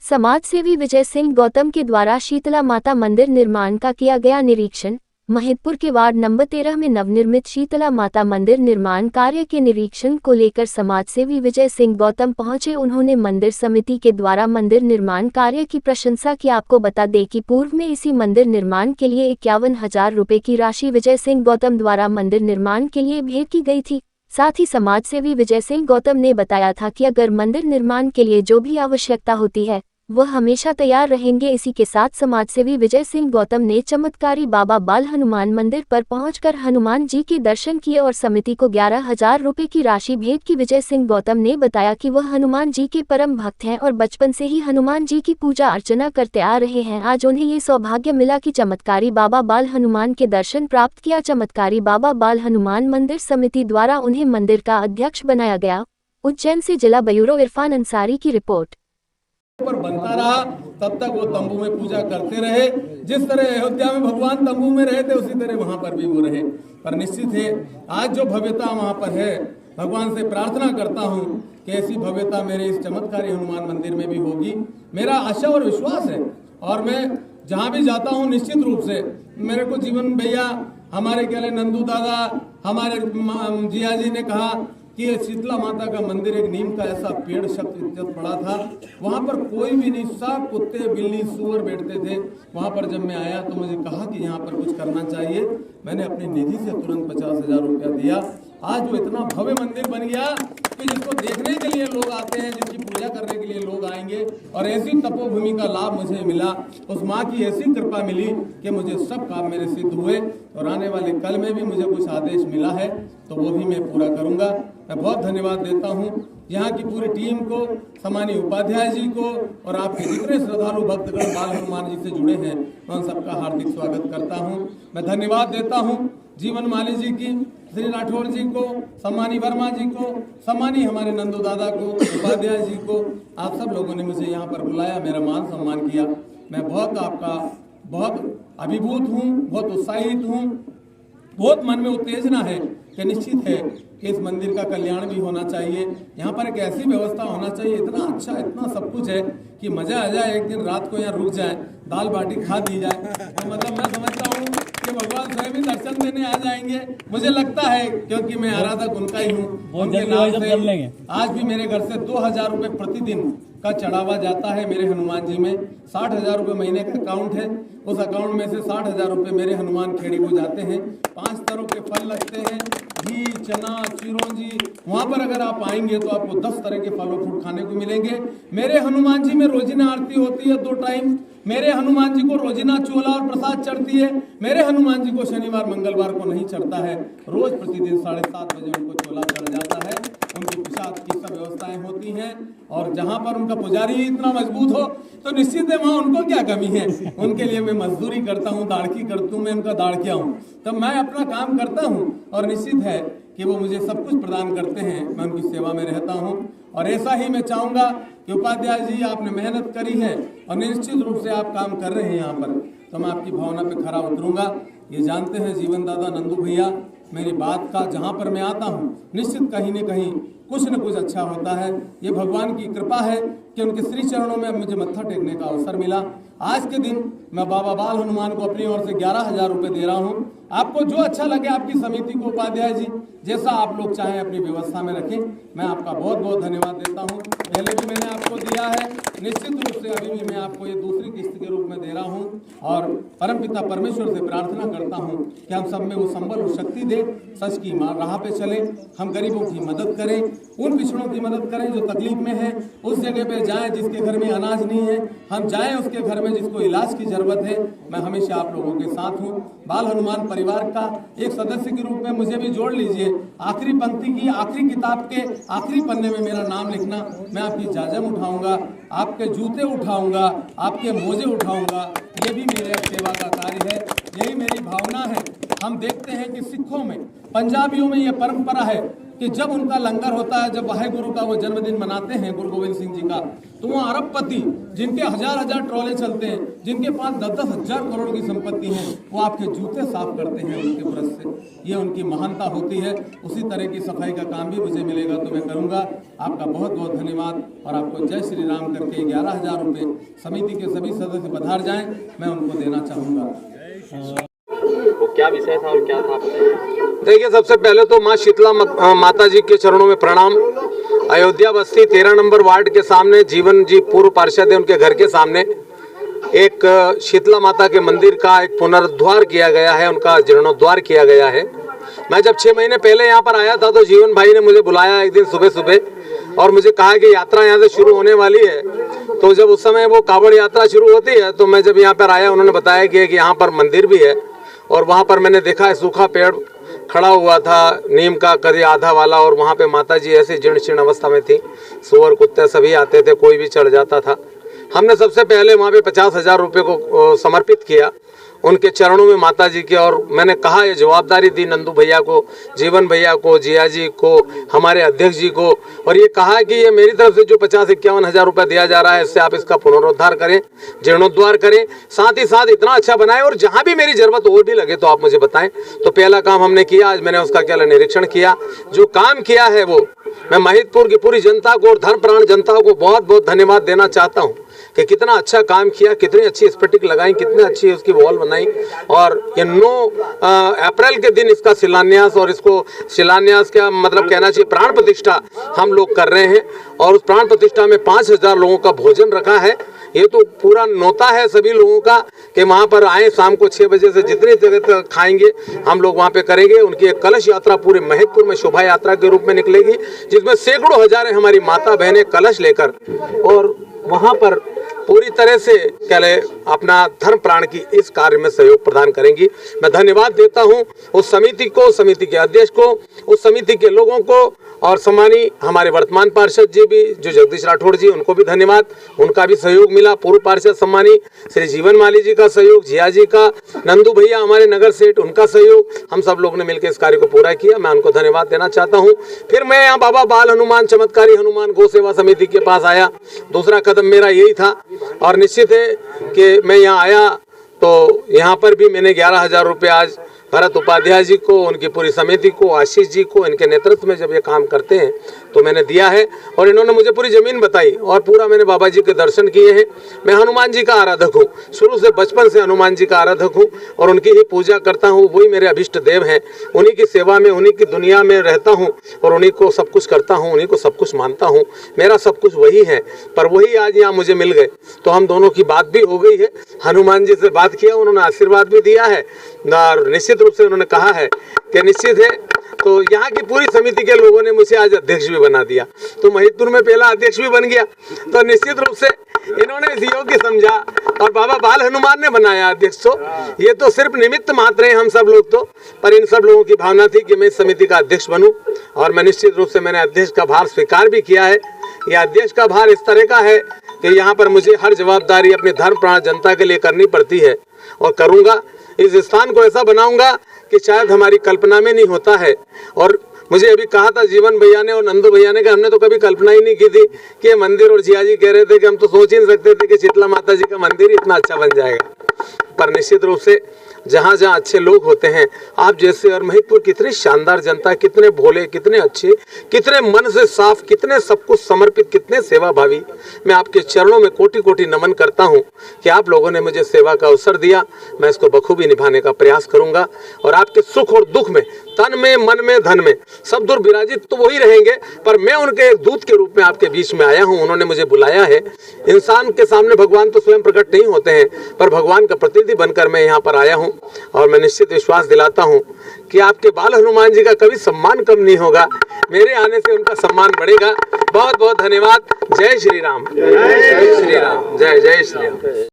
समाजसेवी विजय सिंह गौतम के द्वारा शीतला माता मंदिर निर्माण का किया गया निरीक्षण। महिदपुर के वार्ड नंबर 13 में नवनिर्मित शीतला माता मंदिर निर्माण कार्य के निरीक्षण को लेकर समाजसेवी विजय सिंह गौतम पहुंचे। उन्होंने मंदिर समिति के द्वारा मंदिर निर्माण कार्य की प्रशंसा की। आपको बता दें कि पूर्व में इसी मंदिर निर्माण के लिए 51,000 रुपए की राशि विजय सिंह गौतम द्वारा मंदिर निर्माण के लिए भेंट की गई थी। साथ ही समाजसेवी विजय सिंह गौतम ने बताया था कि अगर मंदिर निर्माण के लिए जो भी आवश्यकता होती है वह हमेशा तैयार रहेंगे। इसी के साथ समाजसेवी विजय सिंह गौतम ने चमत्कारी बाबा बाल हनुमान मंदिर पर पहुंचकर हनुमान जी के दर्शन किए और समिति को 11,000 रुपए की राशि भेंट की। विजय सिंह गौतम ने बताया कि वह हनुमान जी के परम भक्त हैं और बचपन से ही हनुमान जी की पूजा अर्चना करते आ रहे हैं। आज उन्हें ये सौभाग्य मिला कि चमत्कारी बाबा बाल हनुमान के दर्शन प्राप्त किया। चमत्कारी बाबा बाल हनुमान मंदिर समिति द्वारा उन्हें मंदिर का अध्यक्ष बनाया गया। उज्जैन से जिला ब्यूरो इरफान अंसारी की रिपोर्ट। पर बनता रहा तब तक वो तंबू में पूजा करते रहे। जिस तरह अयोध्या में भगवान तंबू में रहे थे उसी तरह वहां पर भी वो रहे। पर निश्चित है आज जो भव्यता वहां पर है, भगवान से प्रार्थना करता हूं कि ऐसी भव्यता मेरे इस चमत्कारी हनुमान मंदिर में भी होगी। मेरा आशा और विश्वास है और मैं जहां भी जाता हूं निश्चित रूप से मेरे को जीवन भैया, हमारे कहले नंदू दादा, हमारे जिया जी ने कहा कि शीतला माता का मंदिर एक नीम का ऐसा पेड़ शक्ति पड़ा था, वहां पर कोई भी नहीं, सब कुत्ते बिल्ली सुअर बैठते थे। वहां पर जब मैं आया तो मुझे कहा कि यहाँ पर कुछ करना चाहिए। मैंने अपनी निधि से तुरंत 50,000 रुपया दिया। आज वो इतना भव्य मंदिर बन गया कि जिसको देखने के लिए लोग आते हैं, जिसकी पूजा करने के लिए लोग आएंगे। और ऐसी तपोभूमि का लाभ मुझे मिला, उस माँ की ऐसी कृपा मिली कि मुझे सब काम मेरे सिद्ध हुए। और आने वाले कल में भी मुझे कुछ आदेश मिला है तो वो भी मैं पूरा करूंगा। मैं बहुत धन्यवाद देता हूं यहाँ की पूरी टीम को, सम्मानीय उपाध्याय जी को और आपके जितने श्रद्धालु भक्तगण बाल हनुमान जी से जुड़े हैं, मैं उन सबका हार्दिक स्वागत करता हूं। मैं धन्यवाद देता हूं जीवन माली जी की, श्री राठौर जी को, सम्मानीय वर्मा जी को, सम्मानीय हमारे नंदू दादा को, उपाध्याय जी को। आप सब लोगों ने मुझे यहाँ पर बुलाया, मेरा मान सम्मान किया। मैं बहुत अभिभूत हूँ, बहुत उत्साहित हूँ। बहुत मन में उत्तेजना है कि निश्चित है कि इस मंदिर का कल्याण भी होना चाहिए। यहाँ पर एक ऐसी व्यवस्था होना चाहिए, इतना अच्छा इतना सब कुछ है कि मजा आ जाए। एक दिन रात को यहाँ रुक जाए, दाल बाटी खा दी जाए तो मतलब मैं समझता हूँ कि भगवान स्वयं ही दर्शन देने आ जाएंगे। मुझे लगता है क्योंकि मैं आराधक उनका ही हूँ। उनके नाम से आज भी मेरे घर से 2,000 रुपये प्रतिदिन का चढ़ावा जाता है मेरे हनुमान जी में। 60,000 रुपये महीने का अकाउंट है, उस अकाउंट में से 60,000 रुपये मेरे हनुमान खेड़ी को जाते हैं। 5 तरह के फल लगते हैं, घी, चना, चिरौंजी। वहां पर अगर आप आएंगे तो आपको 10 तरह के फलों फ्रूट खाने को मिलेंगे। मेरे हनुमान जी में रोजीना आरती होती है 2 टाइम। मेरे हनुमान जी को रोजीना चोला और प्रसाद चढ़ती है। मेरे हनुमान जी को शनिवार मंगलवार को नहीं चढ़ता है, रोज प्रतिदिन 7:30 बजे उनको चोला चढ़ जाता है। उनकी प्रसाद की सब व्यवस्थाएं होती हैं और जहां पर उनका पुजारी इतना मजबूत हो तो निश्चित है वहां उनको क्या कमी है। उनके लिए मैं मजदूरी करता हूं, दाढ़की करता हूं, मैं उनका दाढ़किया हूं, तो मैं अपना काम करता हूं और निश्चित है कि वो मुझे सब कुछ प्रदान करते हैं। मैं उनकी सेवा में रहता हूं और ऐसा ही मैं चाहूंगा कि उपाध्याय जी आपने मेहनत करी है और निश्चित रूप से आप काम कर रहे हैं यहाँ पर, तो मैं आपकी भावना पे खरा उतरूंगा। ये जानते हैं जीवन दादा, नंदू भैया, मेरी बात का जहाँ पर मैं आता हूँ निश्चित कहीं न कहीं कुछ न कुछ अच्छा होता है। ये भगवान की कृपा है कि उनके श्री चरणों में मुझे मत्था टेकने का अवसर मिला। आज के दिन मैं बाबा बाल हनुमान को अपनी ओर से 11,000 रुपये दे रहा हूँ। आपको जो अच्छा लगे आपकी समिति को, उपाध्याय जी जैसा आप लोग चाहें अपनी व्यवस्था में रखें। मैं आपका बहुत बहुत धन्यवाद देता हूँ। पहले भी मैंने आपको दिया है, निश्चित रूप से अभी भी मैं आपको ये दूसरी किस्त के रूप में दे रहा हूँ। और परमपिता परमेश्वर से प्रार्थना करता हूँ कि हम सब में वो संबल और शक्ति दे, सच की राह पे चले, हम गरीबों की मदद करें, उन पिछड़ों की मदद करें जो तकलीफ में है। उस जगह पे जाएं जिसके घर में अनाज नहीं है, हम जाएं उसके घर में जिसको इलाज की जरूरत है। मैं हमेशा आप लोगों के साथ हूँ। बाल हनुमान परिवार का एक सदस्य के रूप में मुझे भी जोड़ लीजिए। आखिरी पंक्ति की आखिरी किताब के आखिरी पन्ने में मेरा नाम लिखना। मैं आपकी जाजम उठाऊंगा, आपके जूते उठाऊंगा, आपके मोजे उठाऊंगा। ये भी मेरे सेवा का कार्य है, यही मेरी भावना है। हम देखते हैं कि सिखों में, पंजाबियों में ये परंपरा है कि जब उनका लंगर होता है, जब वाहे गुरु का वो जन्मदिन मनाते हैं गुरु गोविंद सिंह जी का, तो वो अरबपति जिनके हजार हजार ट्रॉले चलते हैं, जिनके पास 10-10 हजार करोड़ की संपत्ति है, वो आपके जूते साफ करते हैं उनके ब्रश से। ये उनकी महानता होती है। उसी तरह की सफाई का काम भी मुझे मिलेगा तो मैं करूँगा। आपका बहुत बहुत धन्यवाद और आपको जय श्री राम करके 11,000 रुपये समिति के सभी सदस्य पधार जाएं, मैं उनको देना चाहूँगा। वो क्या विषय था और क्या था? देखिए, सबसे पहले तो माँ शीतला माता जी के चरणों में प्रणाम। अयोध्या बस्ती 13 नंबर वार्ड के सामने जीवन जी पूर्व पार्षद है, उनके घर के सामने एक शीतला माता के मंदिर का एक पुनरुद्धार किया गया है, उनका जीर्णोद्धार किया गया है। मैं जब 6 महीने पहले यहाँ पर आया था तो जीवन भाई ने मुझे बुलाया एक दिन सुबह सुबह और मुझे कहा कि यात्रा यहाँ से शुरू होने वाली है। तो जब उस समय वो कावड़ यात्रा शुरू होती है तो मैं जब यहाँ पर आया, उन्होंने बताया कि यहाँ पर मंदिर भी है और वहाँ पर मैंने देखा है सूखा पेड़ खड़ा हुआ था नीम का कभी आधा वाला, और वहाँ पे माता जी ऐसे जीर्ण शीर्ण अवस्था में थी। सुअर कुत्ते सभी आते थे, कोई भी चढ़ जाता था। हमने सबसे पहले वहाँ पे 50,000 रुपये को समर्पित किया उनके चरणों में माता जी के, और मैंने कहा ये जवाबदारी दी नंदू भैया को, जीवन भैया को, जिया जी को, हमारे अध्यक्ष जी को, और ये कहा कि ये मेरी तरफ से जो 50-51 हज़ार रुपये दिया जा रहा है, इससे आप इसका पुनरुद्धार करें, जीर्णोद्धार करें, साथ ही साथ इतना अच्छा बनाएं और जहाँ भी मेरी जरूरत और भी लगे तो आप मुझे बताएं। तो पहला काम हमने किया। आज मैंने उसका क्या निरीक्षण किया, जो काम किया है वो मैं महिदपुर की पूरी जनता को और धर्मप्राण जनता को बहुत बहुत धन्यवाद देना चाहता हूँ कि कितना अच्छा काम किया, कितनी अच्छी स्फटिक लगाई, कितनी अच्छी उसकी वॉल बनाई। और ये 9 अप्रैल के दिन इसका शिलान्यास, और इसको शिलान्यास का मतलब कहना चाहिए प्राण प्रतिष्ठा हम लोग कर रहे हैं। और उस प्राण प्रतिष्ठा में 5,000 लोगों का भोजन रखा है। ये तो पूरा न्योता है सभी लोगों का कि वहाँ पर आए, शाम को 6 बजे से जितनी जगह तक खाएंगे हम लोग वहाँ पे करेंगे। उनकी एक कलश यात्रा पूरे महिदपुर में शोभा यात्रा के रूप में निकलेगी, जिसमें सैकड़ों हजारें हमारी माता बहनें कलश लेकर और वहाँ पर पूरी तरह से क्या ले अपना धर्म प्राण की इस कार्य में सहयोग प्रदान करेंगी। मैं धन्यवाद देता हूँ उस समिति को, समिति के अध्यक्ष को, उस समिति के लोगों को, और सम्मानी हमारे वर्तमान पार्षद जी भी जो जगदीश राठौड़ जी, उनको भी धन्यवाद, उनका भी सहयोग मिला। पूर्व पार्षद सम्मानी श्री जीवन माली जी का सहयोग, जिया जी का, नंदू भैया हमारे नगर सेठ, उनका सहयोग, हम सब लोग ने मिलकर इस कार्य को पूरा किया। मैं उनको धन्यवाद देना चाहता हूँ। फिर मैं यहाँ बाबा बाल हनुमान चमत्कारी हनुमान गौ सेवा समिति के पास आया। दूसरा कदम मेरा यही था, और निश्चित है कि मैं यहाँ आया तो यहाँ पर भी मैंने 11,000 रुपये आज भरत उपाध्याय जी को, उनकी पूरी समिति को, आशीष जी को, इनके नेतृत्व में जब ये काम करते हैं तो मैंने दिया है। और इन्होंने मुझे पूरी ज़मीन बताई और पूरा मैंने बाबा जी के दर्शन किए हैं। मैं हनुमान जी का आराधक हूँ, शुरू से बचपन से हनुमान जी का आराधक हूँ और उनकी ही पूजा करता हूँ। वही मेरे अभिष्ट देव हैं, उन्हीं की सेवा में, उन्हीं की दुनिया में रहता हूँ और उन्हीं को सब कुछ करता हूँ, उन्हीं को सब कुछ मानता हूँ। मेरा सब कुछ वही है, पर वही आज यहाँ मुझे मिल गए तो हम दोनों की बात भी हो गई है। हनुमान जी से बात किया, उन्होंने आशीर्वाद भी दिया है और निश्चित रूप से उन्होंने कहा है कि निश्चित है। तो यहाँ की पूरी समिति के लोगों ने मुझे आज अध्यक्ष भी बना दिया, तो महिदपुर में पहला अध्यक्ष भी बन गया। तो निश्चित रूप से इन्होंने इस योग्य समझा और बाबा बाल हनुमान ने बनाया अध्यक्ष। तो ये तो सिर्फ निमित्त मात्र हैं हम सब लोग तो, पर इन सब लोगों की भावना थी कि मैं इस समिति का अध्यक्ष बनूं और मैं निश्चित रूप से मैंने अध्यक्ष का भार स्वीकार भी किया है। यह अध्यक्ष का भार इस तरह का है कि यहाँ पर मुझे हर जवाबदारी अपने धर्म प्राण जनता के लिए करनी पड़ती है और करूँगा। इस स्थान को ऐसा बनाऊंगा कि शायद हमारी कल्पना में नहीं होता है। और मुझे अभी कहा था जीवन भैया ने और नंदू भैया ने कि हमने तो कभी कल्पना ही नहीं की थी कि मंदिर, और जिया जी कह रहे थे कि हम तो सोच ही नहीं सकते थे कि शीतला माता जी का मंदिर इतना अच्छा बन जाएगा। पर निश्चित रूप से जहाँ जहाँ अच्छे लोग होते हैं, आप जैसे, और महिदपुर कितनी शानदार जनता, कितने भोले, कितने अच्छे, कितने मन से साफ, कितने सब कुछ समर्पित, कितने सेवा भावी। मैं आपके चरणों में कोटि कोटि नमन करता हूँ कि आप लोगों ने मुझे सेवा का अवसर दिया। मैं इसको बखूबी निभाने का प्रयास करूँगा और आपके सुख और दुख में, तन में, मन में, धन में सब दूर विराजित तो वही रहेंगे, पर मैं उनके एक दूत के रूप में आपके बीच में आया हूँ। उन्होंने मुझे बुलाया है। इंसान के सामने भगवान तो स्वयं प्रकट नहीं होते हैं, पर भगवान का प्रतिनिधि बनकर मैं यहाँ पर आया हूँ और मैं निश्चित विश्वास दिलाता हूँ कि आपके बाल हनुमान जी का कभी सम्मान कम नहीं होगा। मेरे आने से उनका सम्मान बढ़ेगा। बहुत बहुत धन्यवाद। जय श्री राम, जय श्री राम, जय जय श्री राम।